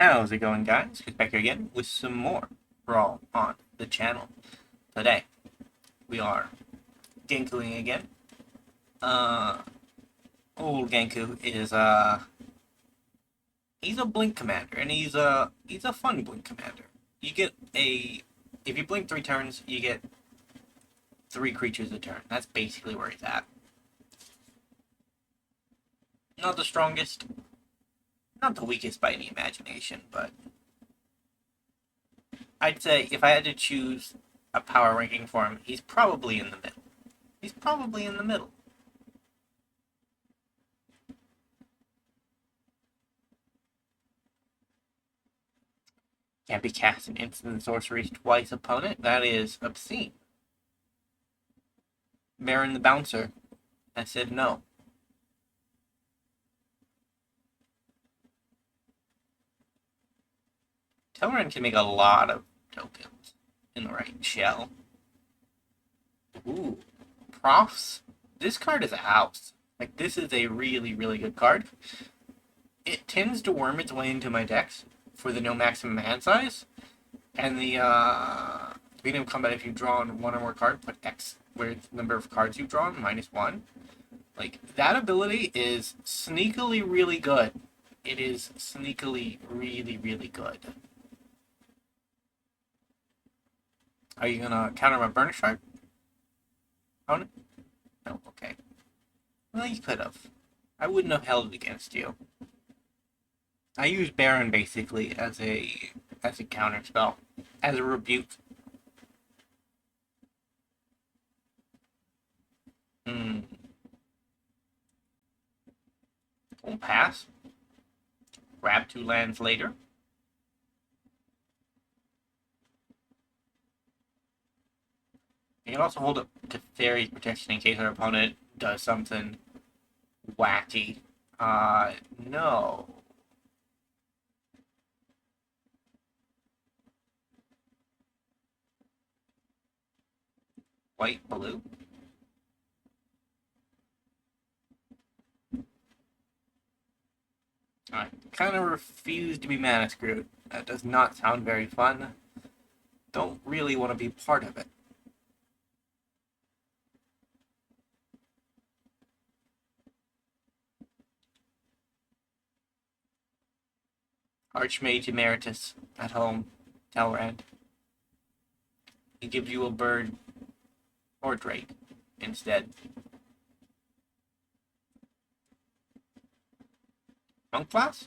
How's it going, guys? It's back here again with some more Brawl on the channel. Today, we are Genkuing again. Uh, Old Genku is, he's a Blink commander, and he's a fun Blink commander. You get if you blink 3 turns, you get 3 creatures a turn. That's basically where he's at. Not the strongest, not the weakest by any imagination, but I'd say if I had to choose a power ranking for him, he's probably in the middle. He's probably in the middle. Can't be casting instant sorceries twice opponent. That is obscene. Baron the Bouncer. I said no. Teleportation can make a lot of tokens in the right shell. Ooh. Profs. This card is a house. Like, this is a really, really good card. It tends to worm its way into my decks for the no maximum hand size. And the beginning of combat, if you've drawn 1 or more cards, put X where the number of cards you've drawn, -1. Like, that ability is sneakily really good. It is sneakily really, really good. Are you gonna counter my Burnished Hart? Opponent? No, okay. Well, you could have. I wouldn't have held it against you. I use Baron basically as a counter spell, as a rebuke. Won't pass. Grab 2 lands later. You can also hold up Teferi's protection in case our opponent does something wacky. No. White, blue. I kind of refuse to be mana screwed. That does not sound very fun. Don't really want to be part of it. Archmage Emeritus at home, Talrand. He gives you a bird or Drake instead. Monk class?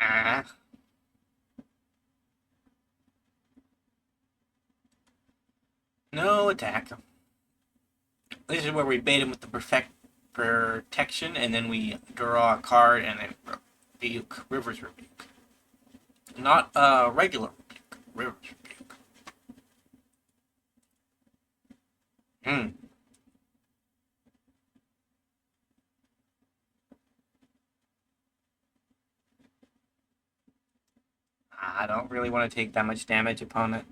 Ah. No attack. This is where we bait him with the protection, and then we draw a card and then rebuke. River's Rebuke. Not a regular rebuke. River's Rebuke. I don't really want to take that much damage, opponent.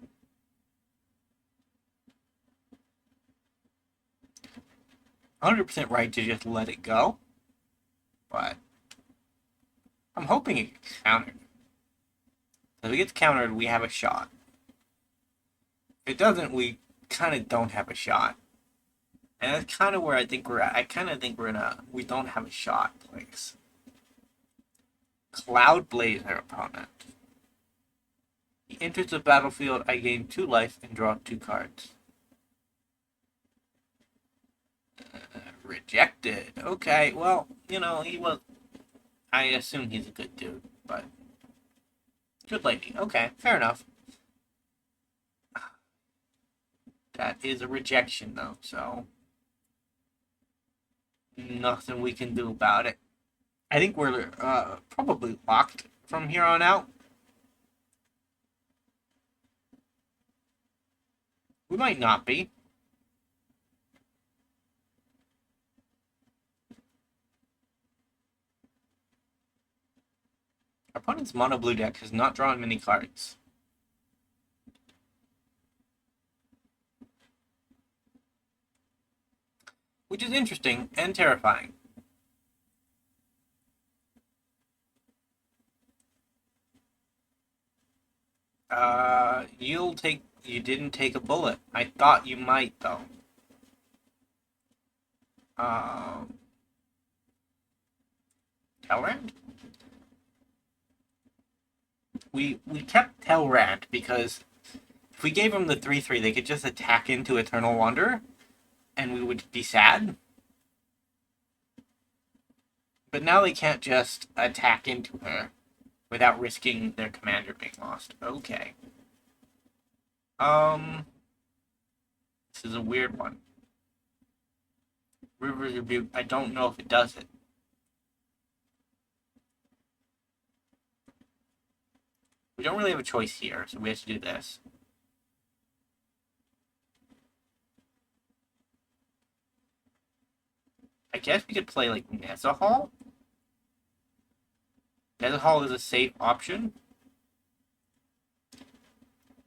100% right to just let it go, but I'm hoping it gets countered. If it gets countered, we have a shot. If it doesn't, we kind of don't have a shot. And that's kind of where I think we're at. I kind of think we're in a we don't have a shot place. Cloud Blazer opponent. He enters the battlefield, I gain 2 life and draw 2 cards. Rejected. Okay, well, he was... I assume he's a good dude, but... Good lady. Okay, fair enough. That is a rejection, though, so... Nothing we can do about it. I think we're probably locked from here on out. We might not be. Our opponent's mono blue deck has not drawn many cards. Which is interesting and terrifying. You didn't take a bullet. I thought you might, though. Telrand? We kept Telrand because if we gave them the 3/3, they could just attack into Eternal Wanderer, and we would be sad. But now they can't just attack into her without risking their commander being lost. Okay. This is a weird one. River's Rebuke, I don't know if it does it. We don't really have a choice here, so we have to do this. I guess we could play, like, Nezahal? Nezahal is a safe option.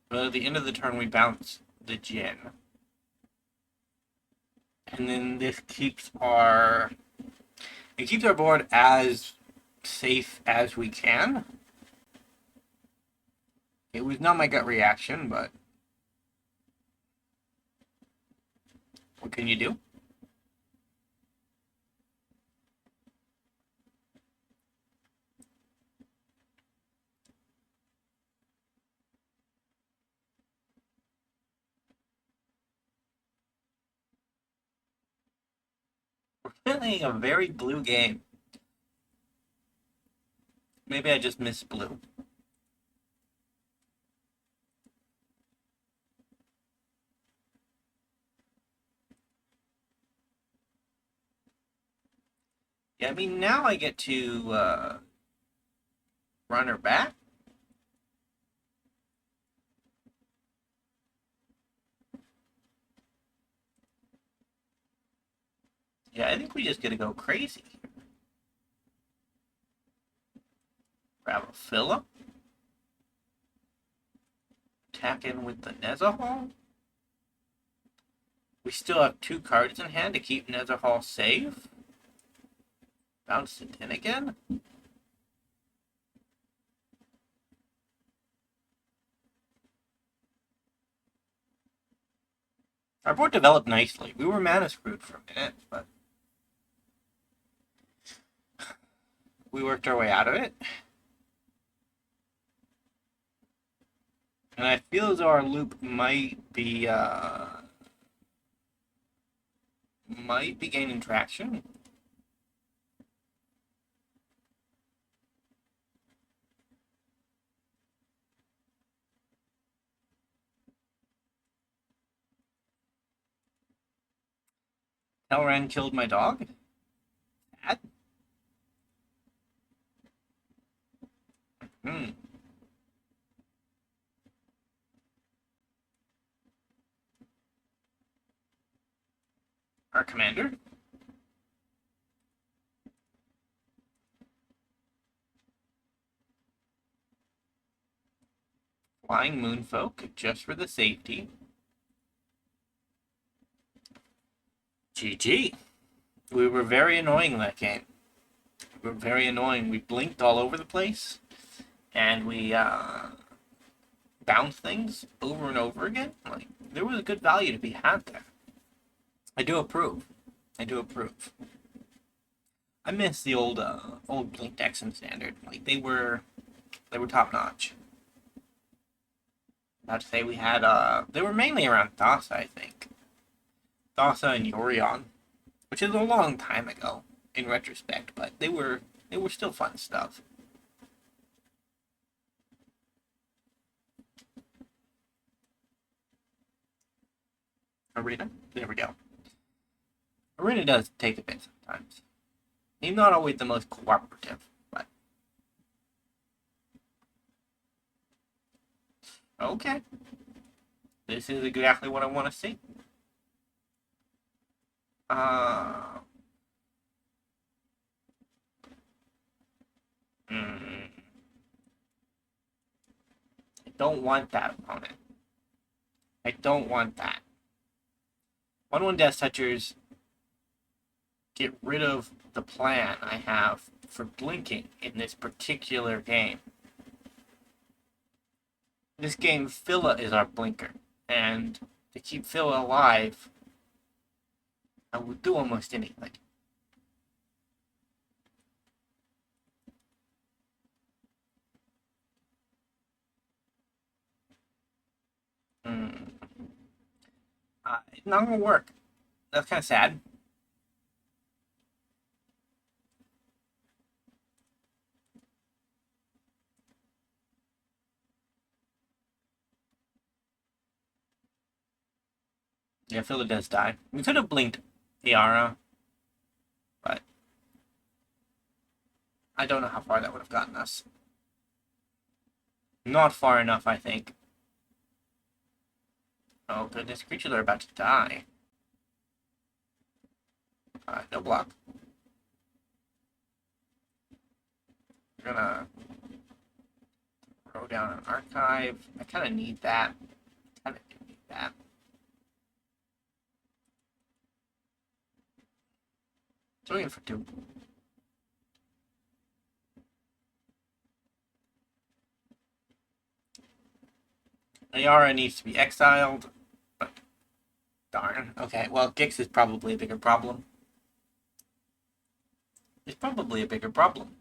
But at the end of the turn, we bounce the Djinn. And then this keeps our... It keeps our board as safe as we can. It was not my gut reaction, but... What can you do? We're playing a very blue game. Maybe I just missed blue. Yeah, I mean, now I get to run her back. Yeah, I think we just gotta go crazy. Grab a Philip. Attack in with the Nezahal. We still have 2 cards in hand to keep Nezahal safe. Bounce it in again. Our board developed nicely. We were mana screwed for a minute, but we worked our way out of it. And I feel as though our loop might be gaining traction. Telran killed my dog. That? Our commander. Flying Moonfolk, just for the safety. GG. We were very annoying that game. We were very annoying. We blinked all over the place. And we bounced things over and over again. Like, there was a good value to be had there. I do approve. I do approve. I miss the old blink decks in Standard. Like, they were top notch. About to say we had they were mainly around Thassa, I think. Thassa and Yorion, which is a long time ago in retrospect, but they were still fun stuff. Arena? There we go. Arena does take a bit sometimes. He's not always the most cooperative, but... Okay. This is exactly what I want to see. don't want that on it. I don't want that. 1/1 Death Touchers get rid of the plan I have for blinking in this particular game. This game, Phila is our blinker, and to keep Phila alive, I would do almost anything. It's not gonna work. That's kind of sad. Yeah, Phila does die. We could have blinked Iara, but I don't know how far that would have gotten us. Not far enough, I think. Oh goodness, creatures are about to die. No block. We're gonna throw down an archive. I kind of need that. Kind of do need that. Throw in for 2. Ayara needs to be exiled, but darn. Okay, well, Gix is probably a bigger problem. It's probably a bigger problem.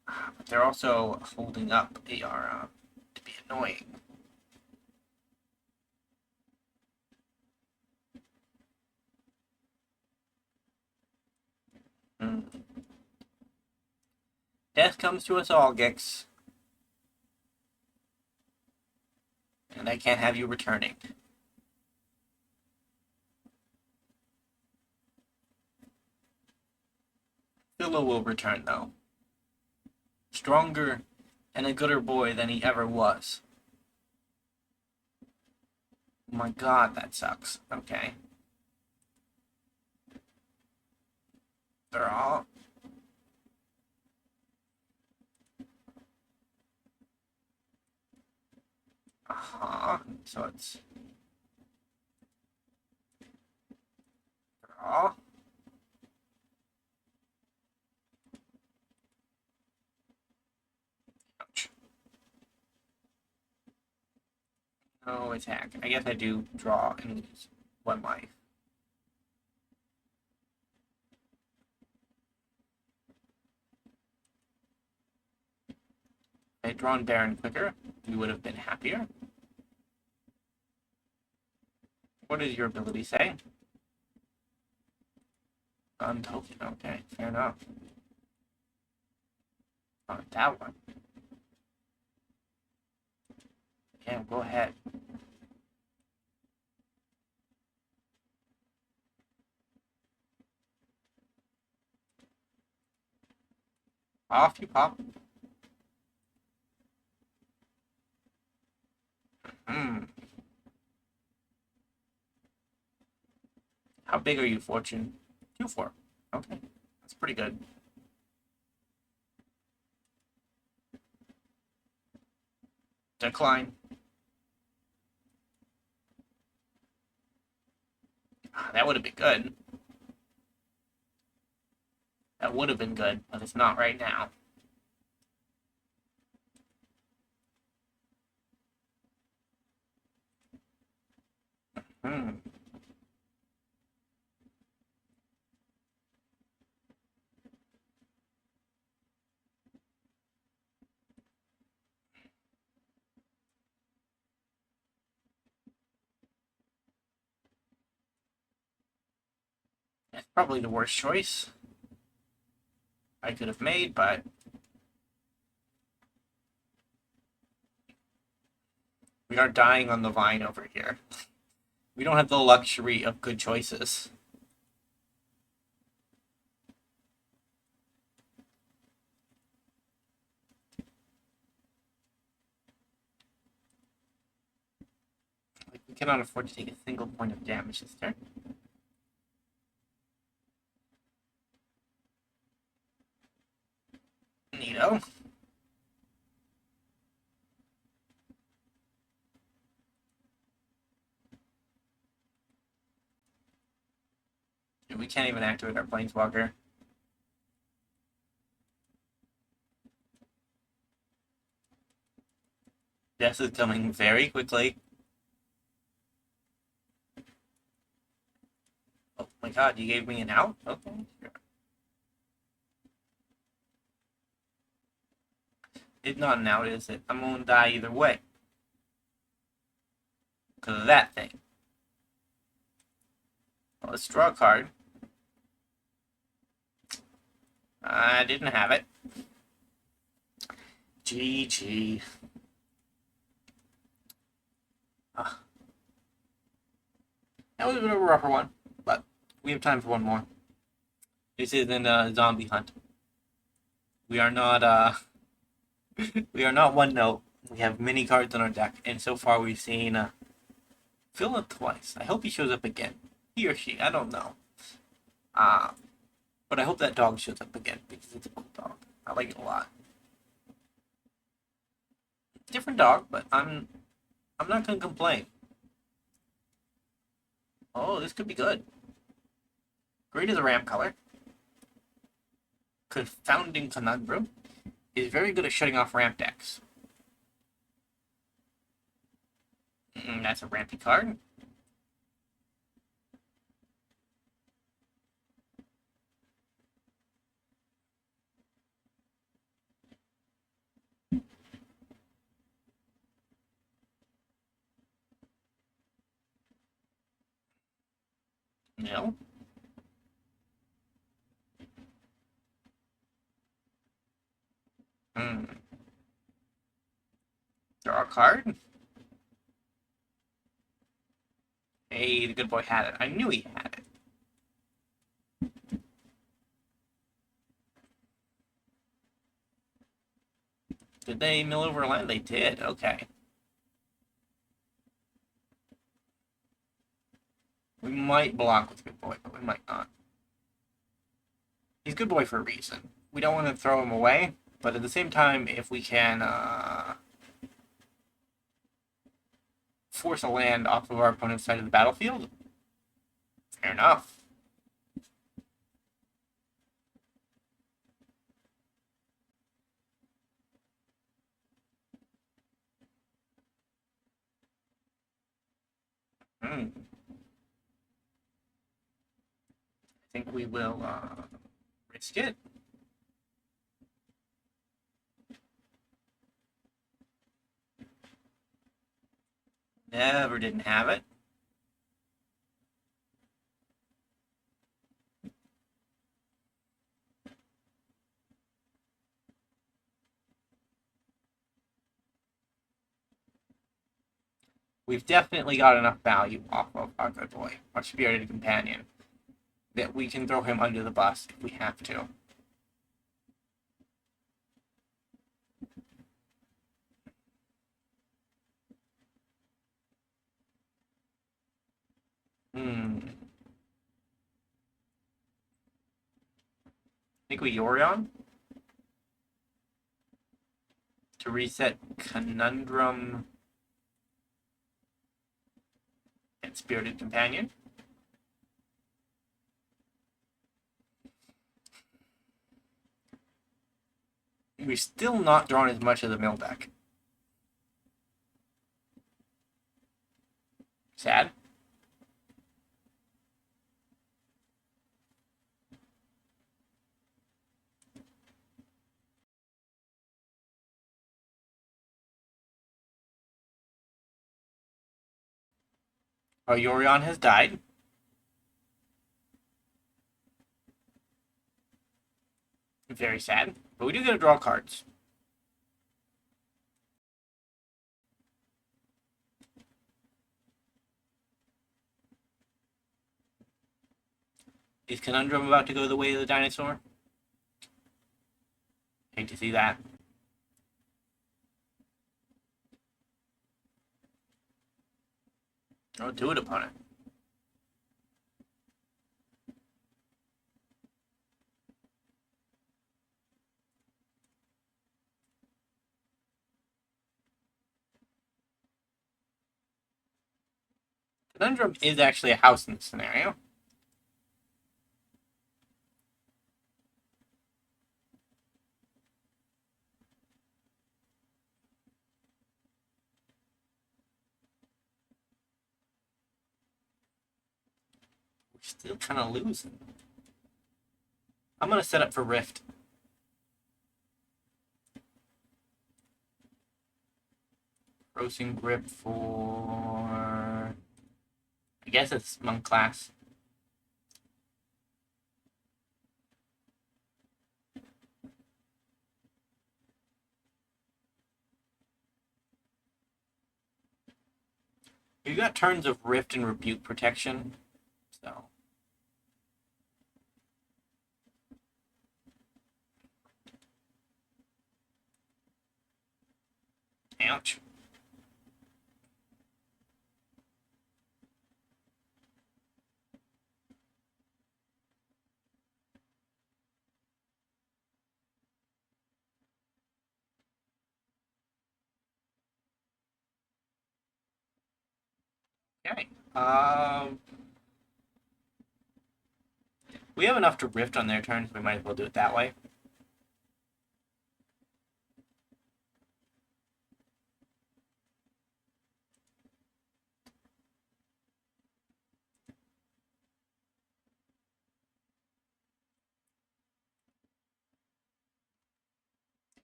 But they're also holding up Ayara to be annoying. Death comes to us all, Gix. And I can't have you returning. Phila will return, though. Stronger and a gooder boy than he ever was. Oh my god, that sucks. Okay. They're all... So it's... Draw. Ouch. No attack. I guess I do draw and lose 1 life. If I had drawn Baron quicker, we would have been happier. What does your ability say? Gun token. Okay, fair enough. Oh, that one. Yeah, go ahead. Off you pop. How big are you, Fortune? 2/4. Okay, that's pretty good. Decline. That would have been good. That would have been good, but it's not right now. That's probably the worst choice I could have made, but we are dying on the vine over here. We don't have the luxury of good choices. Like, we cannot afford to take a single point of damage this turn. Neato. We can't even activate our Planeswalker. Death is coming very quickly. Oh my god, you gave me an out? Okay, sure. It's not an out, is it? I'm gonna die either way. Because of that thing. Well, let's draw a card. I didn't have it. GG. That was a bit of a rougher one, but we have time for one more. This isn't a zombie hunt. We are not we are not one note. We have many cards on our deck, and so far we've seen Phial up twice. I hope he shows up again. He or she, I don't know. But I hope that dog shows up again because it's a cool dog. I like it a lot. Different dog, but I'm not gonna complain. Oh, this could be good. Green is a ramp color. Confounding Conundrum is very good at shutting off ramp decks. That's a rampy card. No. Draw a card. Hey, the good boy had it. I knew he had it. Did they mill over a line? They did. Okay. We might block with good boy, but we might not. He's good boy for a reason. We don't want to throw him away, but at the same time, if we can force a land off of our opponent's side of the battlefield, fair enough. I think we will risk it. Never didn't have it. We've definitely got enough value off of our good boy, our spirited companion, that we can throw him under the bus if we have to. I think we Yorion to reset Conundrum and Spirited Companion. We're still not drawn as much as the mill deck. Sad. Our Yorion has died. Very sad. But we do get to draw cards. Is Conundrum about to go the way of the dinosaur? Hate to see that. Oh, do it, opponent. Conundrum is actually a house in this scenario. Still kind of losing. I'm going to set up for Rift. Grossing Grip for... I guess it's Monk class. You got turns of Rift and Rebuke protection, so... Ouch. Okay. We have enough to Rift on their turns, we might as well do it that way.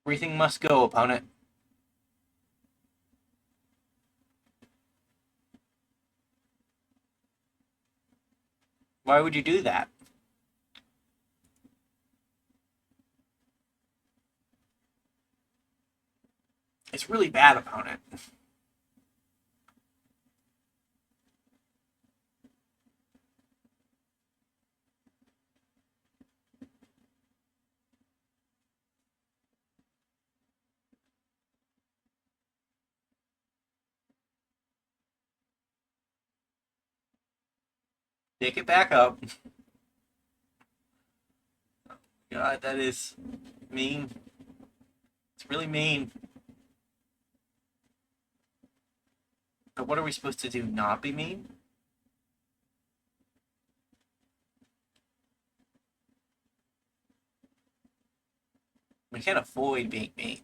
Everything must go, opponent. Why would you do that? It's really bad, opponent. Pick it back up. God, that is mean. It's really mean. But what are we supposed to do? Not be mean? We can't avoid being mean.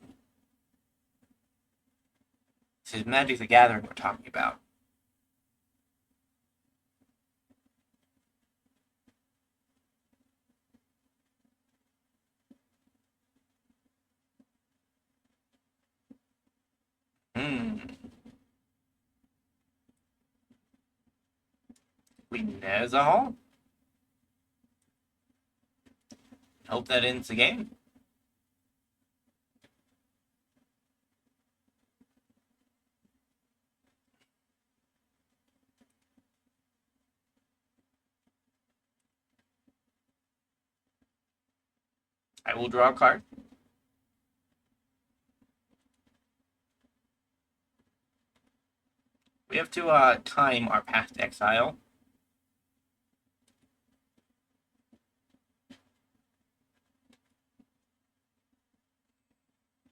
This is Magic the Gathering we're talking about. We Nezahal. Hope that ends the game. I will draw a card. We have to time our past exile.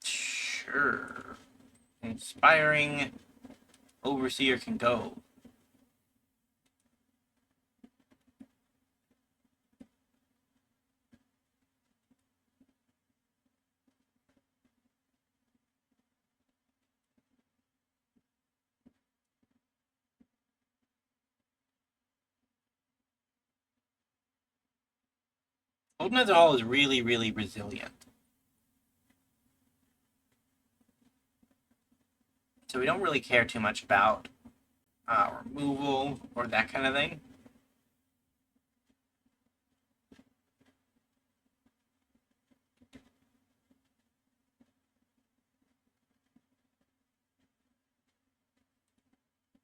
Sure. Inspiring Overseer can go. Old Nezahal is really, really resilient. So we don't really care too much about removal or that kind of thing.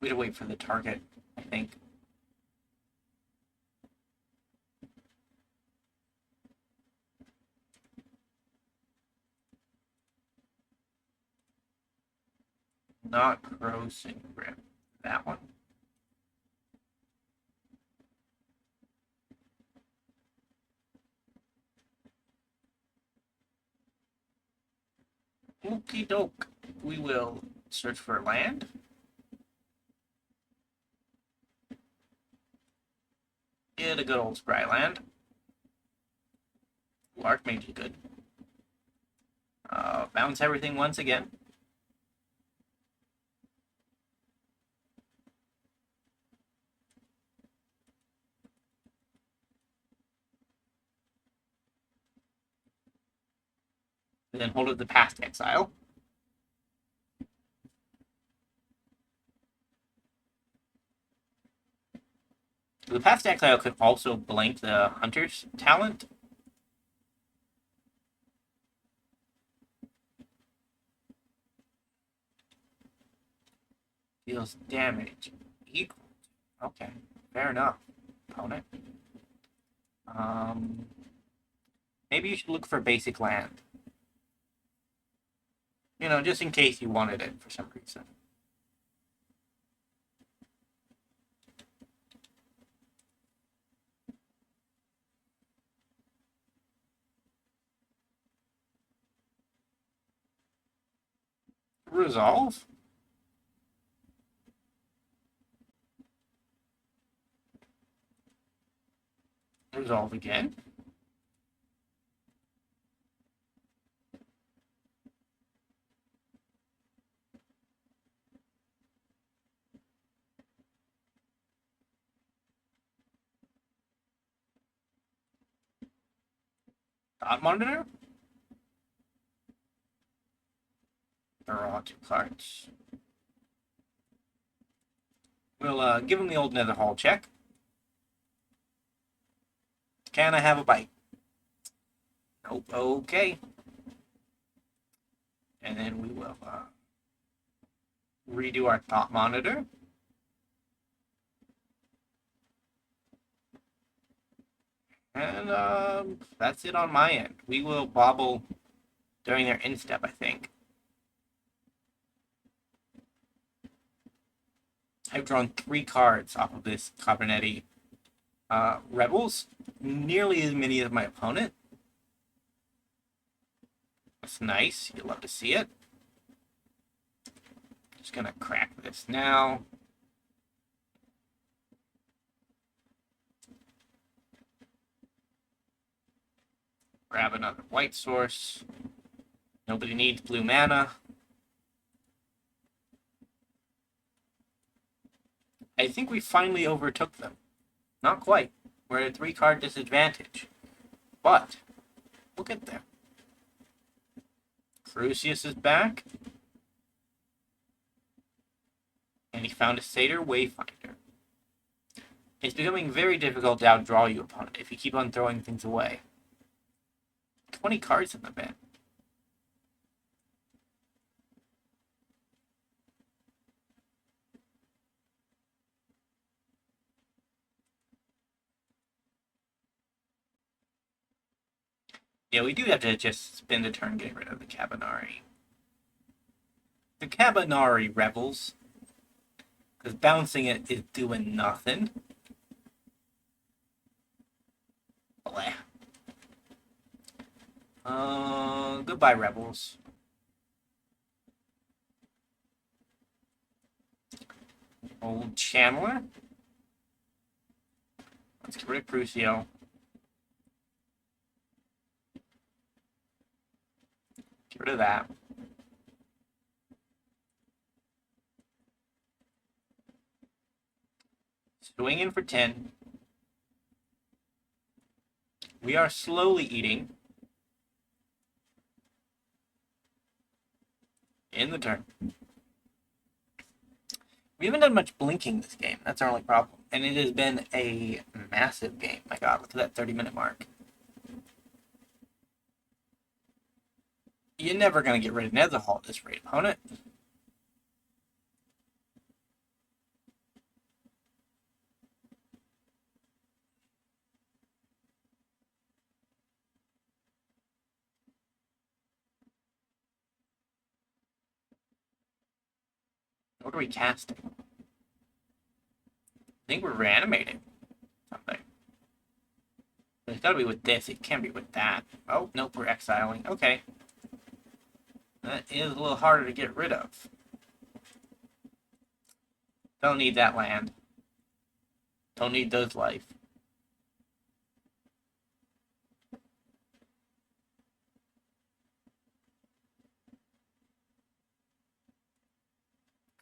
We had to wait for the target, I think. Not Grossing Grip. That one. Okie doke. We will search for land. Get a good old Scry land. Archmage is good. Bounce everything once again. And then hold up the past exile. The past exile could also blank the Hunter's talent. Deals damage equal. Okay, fair enough, opponent. Maybe you should look for basic land. You know, just in case you wanted it for some reason. Resolve? Resolve again? Dot monitor? Draw 2 cards. We'll give him the old Nether Hall check. Can I have a bite? Nope. Okay. And then we will redo our thought monitor. And that's it on my end. We will Bauble during their instep, I think. I've drawn 3 cards off of this Cabernetti Rebels. Nearly as many as my opponent. That's nice. You'll love to see it. Just gonna crack this now. Grab another white source. Nobody needs blue mana. I think we finally overtook them. Not quite. We're at a 3-card disadvantage. But we'll get there. Crucius is back. And he found a Satyr Wayfinder. It's becoming very difficult to outdraw you, opponent, if you keep on throwing things away. 20 cards in the bin. Yeah, we do have to just spend a turn getting rid of the Cabanari. The Cabanari Rebels. Because bouncing it is doing nothing. Bleh. Goodbye, Rebels. Old Channeler. Let's get rid of Crucio. Get rid of that. Swing in for 10. We are slowly eating. In the turn. We haven't done much blinking this game. That's our only problem. And it has been a massive game. My god, look at that 30-minute mark. You're never going to get rid of Netherhall at this rate, opponent. What are we casting? I think we're reanimating something. It's got to be with this. It can't be with that. Oh, nope, we're exiling. Okay. That is a little harder to get rid of. Don't need that land. Don't need those life.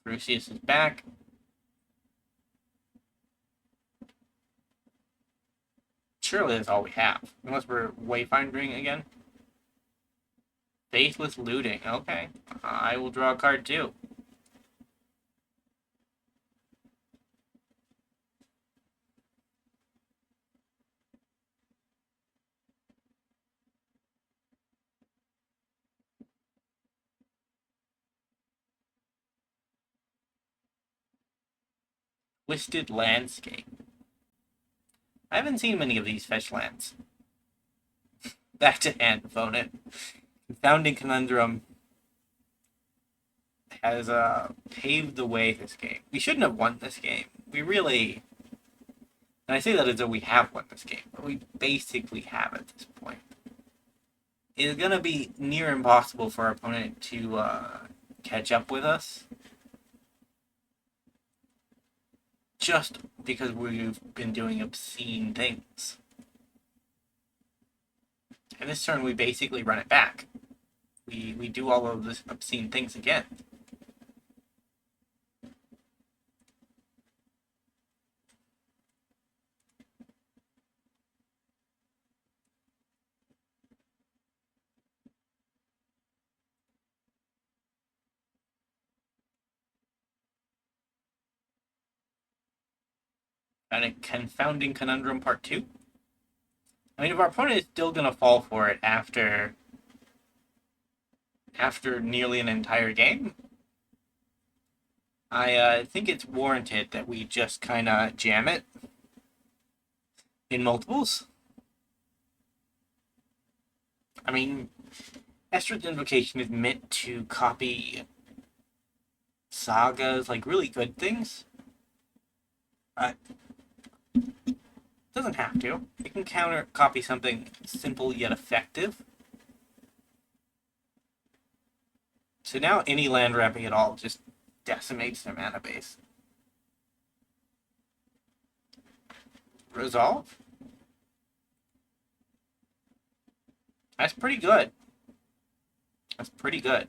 Crucius is back. Surely that's all we have. Unless we're wayfinding again. Faithless Looting. Okay. I will draw a card too. Twisted Landscape. I haven't seen many of these fetch lands. Back to hand, opponent. Confounding Conundrum has paved the way this game. We shouldn't have won this game. We really... And I say that as though we have won this game, but we basically have at this point. It is going to be near impossible for our opponent to catch up with us. Just because we've been doing obscene things. And this turn we basically run it back. We do all of this obscene things again. And a Confounding Conundrum Part 2. I mean, if our opponent is still going to fall for it after nearly an entire game, I think it's warranted that we just kind of jam it in multiples. I mean, Estrid's Invocation is meant to copy Saga's, like, really good things. Doesn't have to. It can counter copy something simple yet effective. So now any land wrapping at all just decimates their mana base. Resolve? That's pretty good. That's pretty good.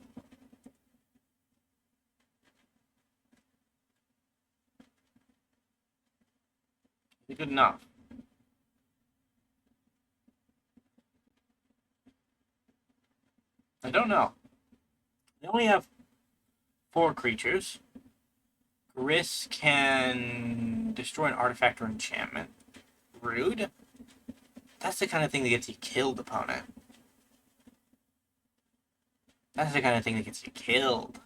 Good enough. I don't know. They only have 4 creatures. Gris can destroy an artifact or enchantment. Rude. That's the kind of thing that gets you killed, opponent. That's the kind of thing that gets you killed.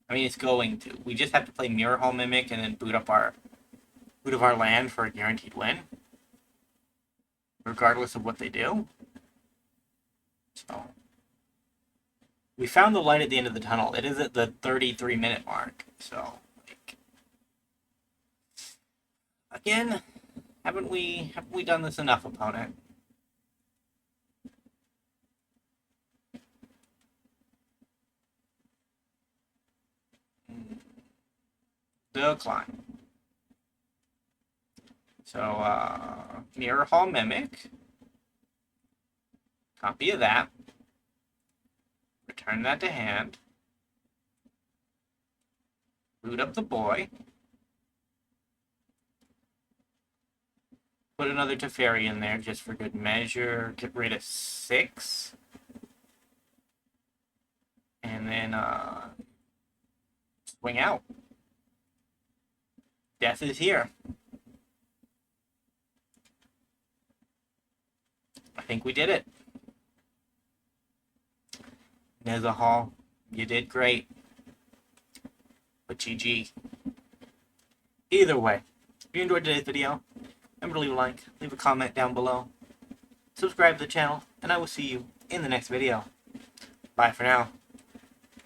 I mean, it's going to. We just have to play Mirror Hall Mimic and then boot up our land for a guaranteed win. Regardless of what they do. So, we found the light at the end of the tunnel. It is at the 33-minute mark. So, like, again, haven't we done this enough, opponent? Decline. So, Mirror Hall Mimic. Copy of that. Return that to hand. Boot up the boy. Put another Teferi in there just for good measure. Get rid of 6. And then, swing out. Death is here. I think we did it. Nezahal, you did great. But GG. Either way, if you enjoyed today's video, remember to leave a like, leave a comment down below, subscribe to the channel, and I will see you in the next video. Bye for now.